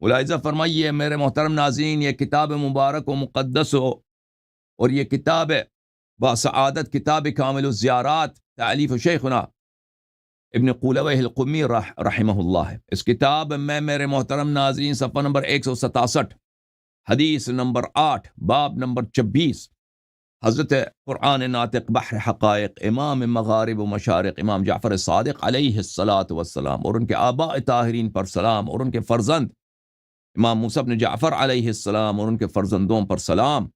ملاحظہ فرمائیے میرے محترم ناظرین، یہ کتاب مبارک و مقدس ہو اور یہ کتاب باسعادت کتاب کامل الزیارات تالیف شیخنا ابن قولوہ القمی رحمہ اللہ ہے۔ اس کتاب میں میرے محترم ناظرین صفحہ نمبر 167، حدیث نمبر 8، باب نمبر 26، حضرت قرآن ناطق بحر حقائق امام مغارب و مشارق امام جعفر صادق علیہ السلام اور ان کے آباء طاہرین پر سلام اور ان کے فرزند امام موسیٰ بن جعفر علیہ السلام اور ان کے فرزندوں پر سلام،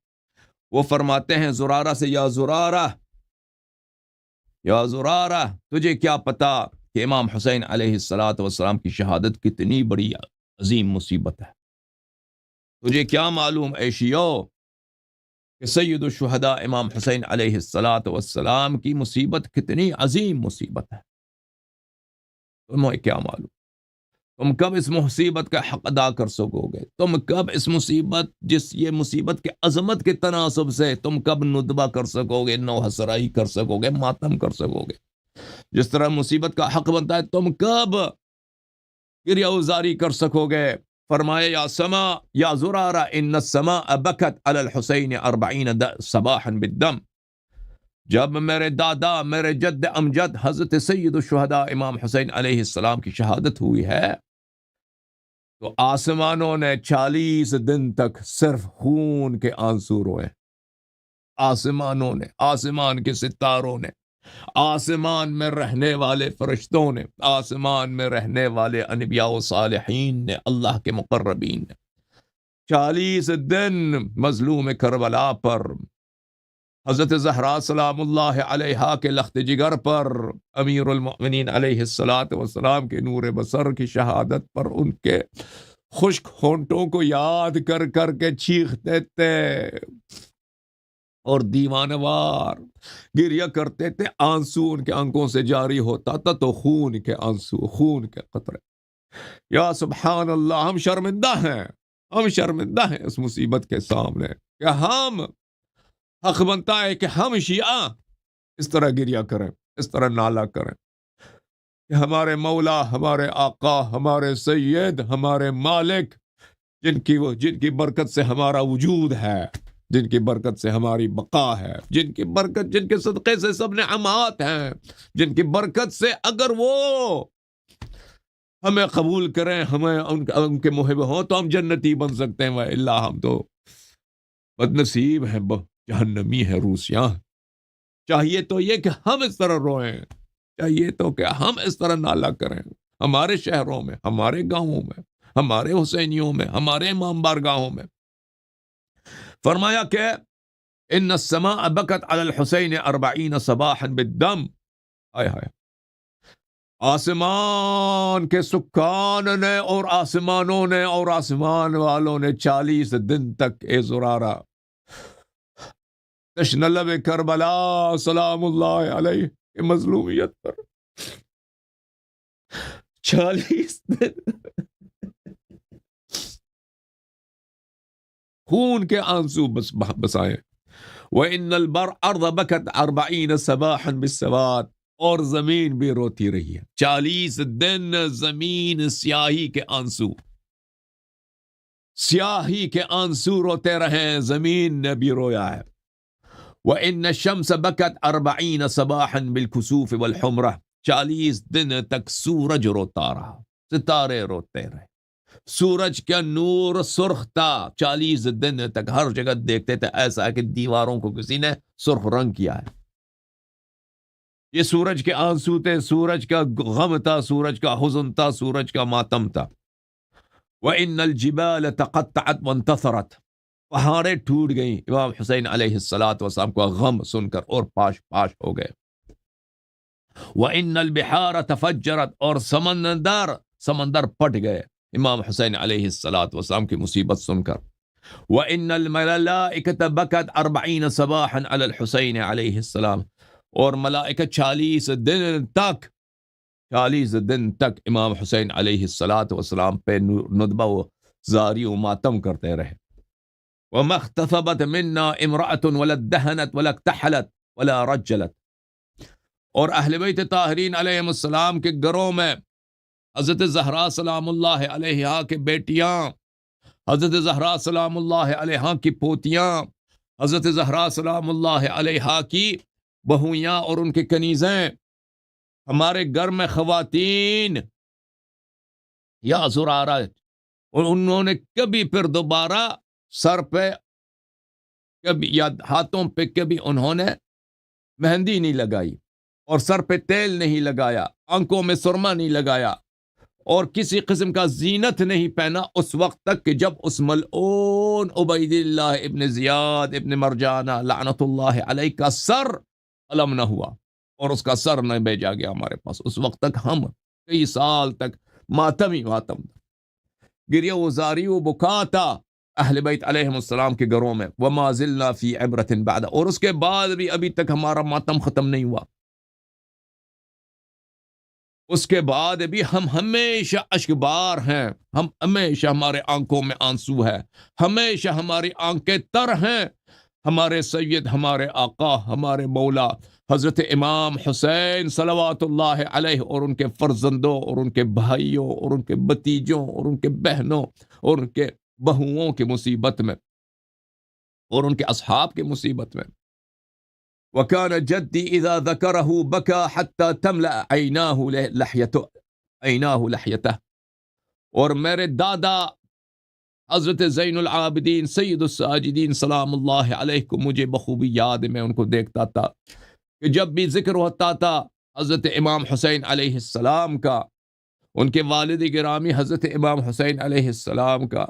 وہ فرماتے ہیں زرارہ سے، یا زرارہ تجھے کیا پتا کہ امام حسین علیہ السلام کی شہادت کتنی بڑی عظیم مصیبت ہے؟ تجھے کیا معلوم اے شیعو کہ سید الشہداء امام حسین علیہ السلام کی مصیبت کتنی عظیم مصیبت ہے؟ تمہیں کیا معلوم؟ تم کب اس مصیبت کا حق ادا کر سکو گے؟ تم کب اس مصیبت، یہ مصیبت کے عظمت کے تناسب سے تم کب ندبہ کر سکو گے، نوحہ سرائی کر سکو گے، ماتم کر سکو گے؟ جس طرح مصیبت کا حق بنتا ہے تم کب گریہ وزاری کر سکو گے؟ فرمائے یا سما یا زرارہ ان السماء بکت علی الحسین 40 صباحا بالدم، جب میرے دادا میرے جد امجد حضرت سید الشہداء امام حسین علیہ السلام کی شہادت ہوئی ہے تو آسمانوں نے 40 دن تک صرف خون کے آنسو روئے۔ آسمانوں نے، آسمان کے ستاروں نے، آسمان میں رہنے والے فرشتوں نے، آسمان میں رہنے والے انبیاء و صالحین نے، اللہ کے مقربین نے 40 دن مظلوم کربلا پر، حضرت زہرا سلام اللہ علیہا کے لخت جگر پر، امیر المؤمنین علیہ السلام کے نور بصر کی شہادت پر ان کے خشک ہونٹوں کو یاد کر کر کے چیختے تھے اور دیوانوار گریہ کرتے تھے، آنسو ان کے آنکھوں سے جاری ہوتا تھا تو خون کے آنسو، خون کے قطرے۔ یا سبحان اللہ، ہم شرمندہ ہیں اس مصیبت کے سامنے کہ ہم حق بنتا ہے کہ ہم شیعہ اس طرح گریہ کریں، اس طرح نالہ کریں کہ ہمارے مولا، ہمارے آقا، ہمارے سید، ہمارے مالک، جن کی برکت سے ہمارا وجود ہے، جن کی برکت سے ہماری بقا ہے، جن کے صدقے سے سب نعمات ہیں، جن کی برکت سے اگر وہ ہمیں قبول کریں، ہمیں ان کے محب ہوں تو ہم جنتی بن سکتے ہیں، وَإِلَّا ہم تو بدنصیب ہیں، جہنمی ہے، روسیاں۔ چاہیے تو یہ کہ ہم اس طرح روئیں، چاہیے تو کہ ہم اس طرح نالہ کریں، ہمارے شہروں میں، ہمارے گاؤں میں، ہمارے حسینیوں میں، ہمارے امام بارگاہوں میں۔ فرمایا کہ ان السماء بکت علی الحسین 40 صباحا بالدم، آسمان کے سکان نے اور آسمانوں نے اور آسمان والوں نے 40 دن تک اے زرارہ تشن لب کربلا سلام اللہ علیہ کی مظلومیت پر 40 دن خون کے آنسو بسائے۔ وَإِنَّ الْأَرْضَ بَكَتْ 40 صباحا بالسواد، اور زمین بھی روتی رہی ہے 40 دن، زمین سیاہی کے آنسو روتے رہے، زمین نے بھی رویا ہے۔ وَإِنَّ الشَّمْسَ بَكَتْ 40 صباحا بالكسوف والحمرہ، 40 دن تک سورج روتا رہا، ستارے روتے رہے، سورج کا نور سرخ تھا 40 دن تک، ہر جگہ دیکھتے تھے ایسا ہے کہ دیواروں کو کسی نے سرخ رنگ کیا ہے۔ یہ سورج کے آنسو تھے، سورج کا غم تھا، سورج کا حزن تھا، سورج کا ماتم تھا۔ وَإِنَّ الْجِبَالَ تَقَطَّعَتْ وَانْتَثَرَتْ، پہاڑیں ٹوٹ گئیں امام حسین علیہ السلام کا غم سن کر اور پاش پاش ہو گئے۔ وَإِنَّ الْبِحَارَ تَفَجَّرَتْ، اور سمندر پھٹ گئے امام حسین علیہ السلام کی مصیبت سن کر۔ وَإِنَّ الْمَلَائِكَةَ بَكَتْ 40 صباحا علی الحسین علیہ السلام، اور ملائکہ 40 دن تک امام حسین علیہ السلام پہ ندبہ و زاری و ماتم کرتے رہے۔ وَمَا اخْتَفَبَتْ مِنَّا امْرَأَةٌ وَلَا ادَّهَنَتْ وَلَا اكْتَحَلَتْ وَلَا رَجَّلَتْ، اور اہل بیت طاہرین علیہم السلام کے گھروں میں حضرت زہرا سلام اللہ علیہا کے بیٹیاں، حضرت زہرا سلام اللہ علیہا کی پوتیاں، حضرت زہرا سلام اللہ علیہا کی بہویاں اور ان کے کنیزیں، ہمارے گھر میں خواتین یا زرارہ، اور انہوں نے کبھی پھر دوبارہ سر پہ کبھی یا ہاتھوں پہ کبھی انہوں نے مہندی نہیں لگائی، اور سر پہ تیل نہیں لگایا، آنکھوں میں سرما نہیں لگایا، اور کسی قسم کا زینت نہیں پہنا اس وقت تک کہ جب اس ملعون عبید اللہ ابن زیاد ابن مرجانہ لعنت اللہ علیہ کا سر علم نہ ہوا اور اس کا سر نہ بھیجا گیا ہمارے پاس. اس وقت تک ہم کئی سال تک ماتم ہی ماتم تھا، گریہ و زاری و بکا تھا اہل بیت علیہم السلام کے گھروں میں. وما زلنا فی عبرت بعد، اور اس کے بعد بھی ابھی تک ہمارا ماتم ختم نہیں ہوا. اس کے بعد بھی ہم ہمیشہ اشکبار ہیں، ہم ہمیشہ ہمارے آنکھوں میں آنسو ہے، ہمیشہ ہماری آنکھیں تر ہیں. ہمارے سید، ہمارے آقا، ہمارے مولا حضرت امام حسین صلوات اللہ علیہ اور ان کے فرزندوں اور ان کے بھائیوں اور ان کے بتیجوں اور ان کے بہنوں اور ان کے بہوؤں کی مصیبت میں اور ان کے اصحاب کی مصیبت میں. وَكَانَ جَدِّي إِذَا ذَكَرَهُ بَكَى حَتَّى تَمْلَأَ عَيْنَاهُ لَحْيَتَهُ. اور میرے دادا حضرت زین العابدین سید الساجدین سلام اللہ علیہ کو مجھے بخوبی یاد، میں ان کو دیکھتا تھا کہ جب بھی ذکر ہوتا تھا حضرت امام حسین علیہ السلام کا، ان کے والد گرامی حضرت امام حسین علیہ السلام کا،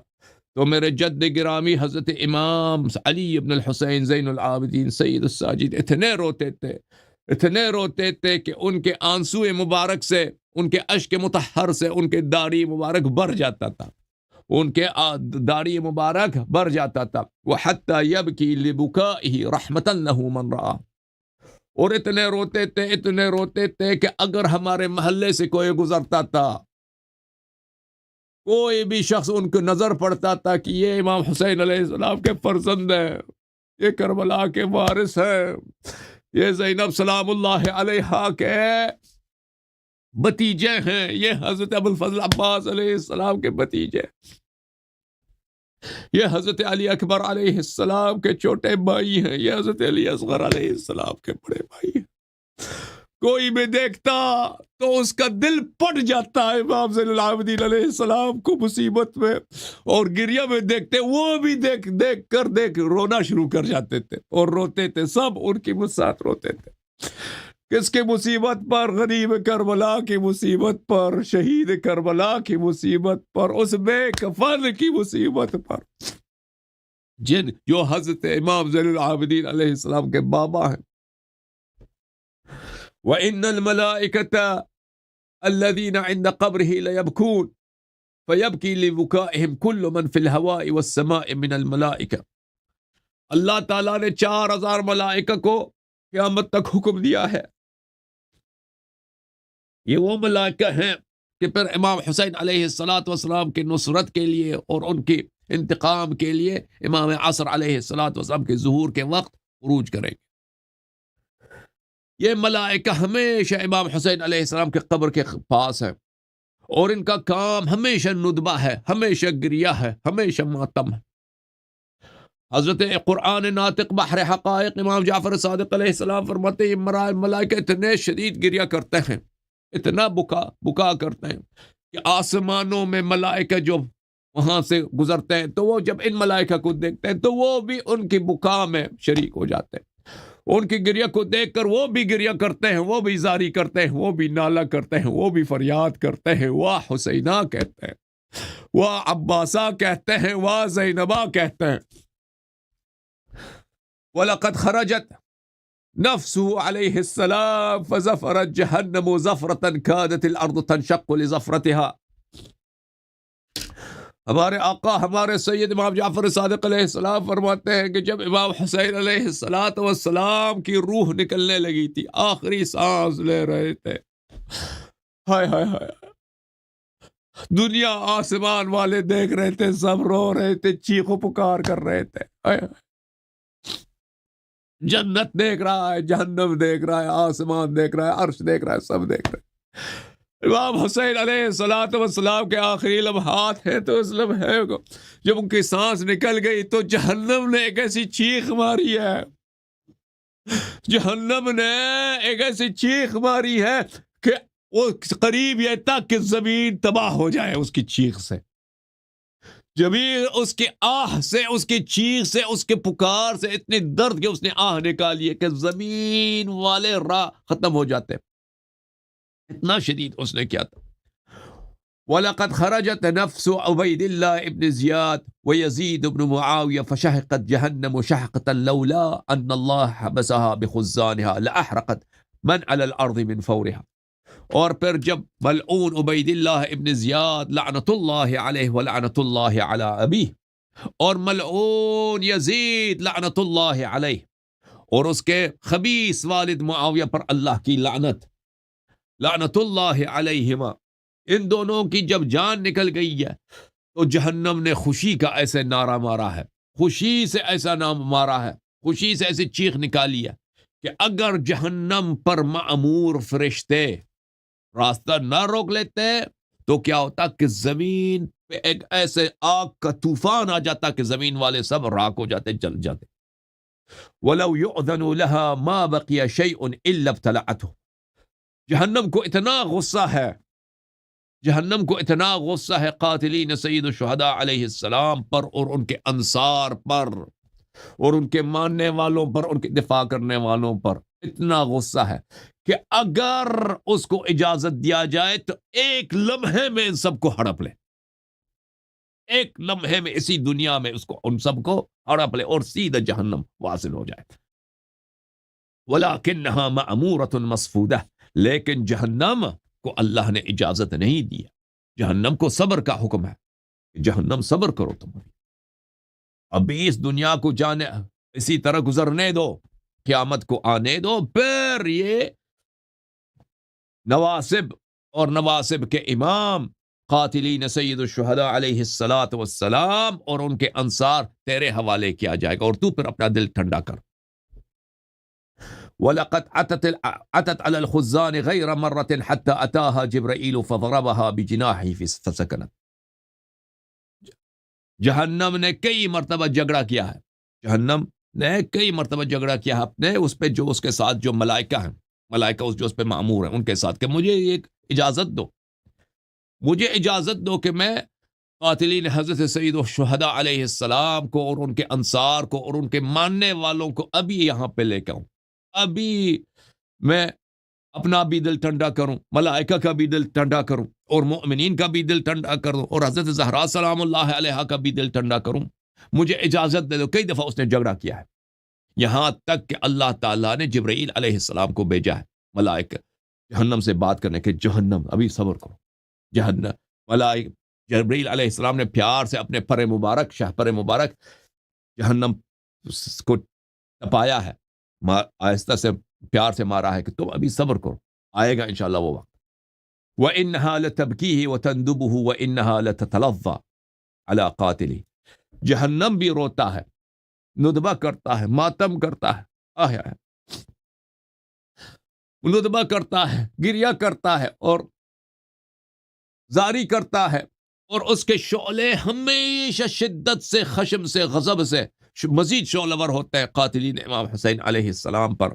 تو میرے جد گرامی حضرت امام علی ابن الحسین زین العابدین سید الساجد اتنے روتے تھے کہ ان کے آنسو مبارک سے، ان کے اشک مطہر سے ان کے داڑھی مبارک بھر جاتا تھا، ان کے داڑھی مبارک بھر جاتا تھا. وَحَتَّى يَبْكِي لِبُكَائِهِ رَحْمَةً لَهُ مَنْ رَآهُ. اور اتنے روتے تھے کہ اگر ہمارے محلے سے کوئی گزرتا تھا، کوئی بھی شخص ان کو نظر پڑتا تھا کہ یہ امام حسین علیہ السلام کے فرزند ہیں، یہ کربلا کے وارث ہیں، یہ زینب سلام اللہ علیہا کے بتیجے ہیں، یہ حضرت ابو الفضل عباس علیہ السلام کے بتیجے، یہ حضرت علی اکبر علیہ السلام کے چھوٹے بھائی ہیں، یہ حضرت علی اصغر علیہ السلام کے بڑے بھائی ہیں. کوئی بھی دیکھتا تو اس کا دل پٹ جاتا ہے امام زین العابدین علیہ السلام کو مصیبت میں، اور گریہ میں دیکھتے وہ بھی دیکھ کر رونا شروع کر جاتے تھے اور روتے تھے، سب ان کی ساتھ روتے تھے. کس کی مصیبت پر؟ غریب کربلا کی مصیبت پر، شہید کربلا کی مصیبت پر، اس بے کفن کی مصیبت پر، جو حضرت امام زین العابدین علیہ السلام کے بابا ہیں. وَإِنَّ الْمَلَائِكَةَ الَّذِينَ عِنْدَ قَبْرِهِ لَيَبْكُونَ فَيَبْكِي لِبُكَائِهِمْ كُلُّ مَنْ فِي الْهَوَاءِ وَالسَّمَاءِ مِنَ الْمَلَائِكَةِ. اللہ تعالیٰ نے 4000 ملائکہ کو قیامت تک حکم دیا ہے. یہ وہ ملائکہ ہیں کہ پھر امام حسین علیہ السلام کی نصرت کے لیے اور ان کے انتقام کے لیے امام عصر علیہ السلام کے ظہور کے وقت عروج کریں گے. یہ ملائکہ ہمیشہ امام حسین علیہ السلام کے قبر کے پاس ہے، اور ان کا کام ہمیشہ ندبہ ہے، ہمیشہ گریہ ہے، ہمیشہ ماتم ہے. حضرت قرآن ناطق بحر حقائق امام جعفر صادق علیہ السلام فرماتے ہیں یہ ملائکہ اتنے شدید گریہ کرتے ہیں، اتنا بکا کرتے ہیں کہ آسمانوں میں ملائکہ جو وہاں سے گزرتے ہیں تو وہ جب ان ملائکہ کو دیکھتے ہیں تو وہ بھی ان کی بکا میں شریک ہو جاتے ہیں. ان کی گریہ کو دیکھ کر وہ بھی گریہ کرتے ہیں، وہ بھی زاری کرتے ہیں، وہ بھی نالہ کرتے ہیں، وہ بھی فریاد کرتے ہیں، واہ حسینہ کہتے ہیں، واہ عباسہ کہتے ہیں، واہ زینبہ کہتے ہیں. وَلَقَدْ خَرَجَتْ نَفْسُهُ عَلَيْهِ السَّلَامُ فَزَفَرَتْ جَهَنَّمُ زَفْرَةً كَادَتِ الْأَرْضُ تَنشَقُّ لِزَفْرَتِهَا. ہمارے آقا ہمارے سید امام جعفر صادق علیہ السلام فرماتے ہیں کہ جب امام حسین علیہ السلام کی روح نکلنے لگی تھی، آخری سانس لے رہے تھے، ہائے ہائے ہائے، دنیا آسمان والے دیکھ رہے تھے، سب رو رہے تھے، چیخ و پکار کر رہے تھے. ہائے ہائے، جنت دیکھ رہا ہے، جہنم دیکھ رہا ہے، آسمان دیکھ رہا ہے، عرش دیکھ رہا ہے، سب دیکھ رہے ہیں. امام حسین علیہ الصلوۃ والسلام کے آخری لمحات ہیں، تو اس لمحے کو جب ان کی سانس نکل گئی تو جہنم نے ایک ایسی چیخ ماری ہے، جہنم نے ایک ایسی چیخ ماری ہے کہ وہ قریب یہ تک کہ زمین تباہ ہو جائے اس کی چیخ سے، زمین اس کے آہ سے، اس کی چیخ سے، اس کے پکار سے اتنے درد کہ اس نے آہ نکالی ہے کہ زمین والے راہ ختم ہو جاتے، اتنا شدید اس نے کیا تھا۔ وَلَقَدْ خَرَجَتْ نَفْسُ عُبَيْدِ اللَّهِ ابْنِ زِيَادٍ وَيَزِيدُ بْنُ مُعَاوِيَةَ فَشَهِقَتْ جَهَنَّمُ شَهْقَةً لَوْلَا أَنَّ اللَّهَ حَبَسَهَا بِخُزَّانِهَا لَأَحْرَقَتْ مَنْ عَلَى الْأَرْضِ مِنْ فَوْرِهَا۔ اور پھر جب ملعون عبید اللہ ابن زیاد لعنت اللہ علیہ ولعنت اللہ علی ابیہ، اور ملعون یزید لعنت اللہ علیہ اور اس کے خبیث والد معاویہ پر اللہ کی لعنت اللہ علیہما، ان دونوں کی جب جان نکل گئی ہے تو جہنم نے خوشی کا ایسے نعرہ مارا ہے، خوشی سے ایسا نام مارا ہے، خوشی سے ایسی چیخ نکالی ہے کہ اگر جہنم پر مأمور فرشتے راستہ نہ روک لیتے تو کیا ہوتا کہ زمین پہ ایک ایسے آگ کا طوفان آ جاتا کہ زمین والے سب راک ہو جاتے، جل جاتے۔ وَلَوْ يُؤْذَنُ لَهَا مَا بَقِيَ شَيْءٌ إِلَّا ابْتَلَعَتْهُ۔ جہنم کو اتنا غصہ ہے، جہنم کو اتنا غصہ ہے قاتلین سید الشہداء علیہ السلام پر اور ان کے انصار پر اور ان کے ماننے والوں پر، ان کے دفاع کرنے والوں پر اتنا غصہ ہے کہ اگر اس کو اجازت دیا جائے تو ایک لمحے میں ان سب کو ہڑپ لے، ایک لمحے میں اسی دنیا میں اس کو ان سب کو ہڑپ لے اور سیدھا جہنم واصل ہو جائے۔ وَلَكِنَّهَا مَأْمُورَةٌ مَصْفُودَةٌ، لیکن جہنم کو اللہ نے اجازت نہیں دی، جہنم کو صبر کا حکم ہے، جہنم صبر کرو تم، ابھی اس دنیا کو جانے اسی طرح گزرنے دو، قیامت کو آنے دو، پھر یہ نواسب اور نواسب کے امام قاتلین سید الشہداء علیہ السلام اور ان کے انصار تیرے حوالے کیا جائے گا اور تو پھر اپنا دل ٹھنڈا کر۔ وَلَقَدْ عَتَتْ عَلَى الْخُزَّانِ غَيْرَ مَرَّةٍ حَتَّى أَتَاهَا جِبْرَئِيلُ فَضَرَبَهَا بِجِنَاحِهِ فَسَكَنَتْ۔ جہنم نے کئی مرتبہ جھگڑا کیا ہے، جہنم نے کئی مرتبہ جھگڑا کیا ہے اپنے اس پہ جو اس کے ساتھ جو ملائکہ ہیں، ملائکہ جو اس پہ مأمور ہیں ان کے ساتھ کہ مجھے ایک اجازت دو، مجھے اجازت دو کہ میں قاتلین حضرت سید الشہداء علیہ السلام کو اور ان کے انصار کو اور ان کے ماننے والوں کو ابھی یہاں پہ لے کے آؤں، ابھی میں اپنا بھی دل ٹھنڈا کروں، ملائکہ کا بھی دل ٹھنڈا کروں اور مؤمنین کا بھی دل ٹھنڈا کروں اور حضرت زہرا سلام اللہ علیہا کا بھی دل ٹھنڈا کروں، مجھے اجازت دے دو۔ کئی دفعہ اس نے جھگڑا کیا ہے، یہاں تک کہ اللہ تعالیٰ نے جبرائیل علیہ السلام کو بھیجا ہے ملائکہ جہنم سے بات کرنے کے، جہنم ابھی صبر کرو، جہنم ملائکہ جبرائیل علیہ السلام نے پیار سے اپنے پر مبارک، شاہ پر مبارک جہنم کو ٹپایا ہے، آہستہ سے پیار سے مارا ہے کہ تم ابھی صبر کرو، آئے گا انشاءاللہ وہ وقت۔ وَإِنَّهَا لَتَبْكِيهِ وَتَنْدُبُهُ وَإِنَّهَا لَتَتَلَظَّى عَلَى قَاتِلِهِ، جہنم بھی روتا ہے، ندبہ کرتا ہے، ماتم کرتا ہے، ندبہ کرتا ہے، گریہ کرتا ہے اور زاری کرتا ہے، اور اس کے شعلے ہمیشہ شدت سے، خشم سے، غضب سے مزید شعلہ ور ہوتے ہیں قاتلین امام حسین علیہ السلام پر۔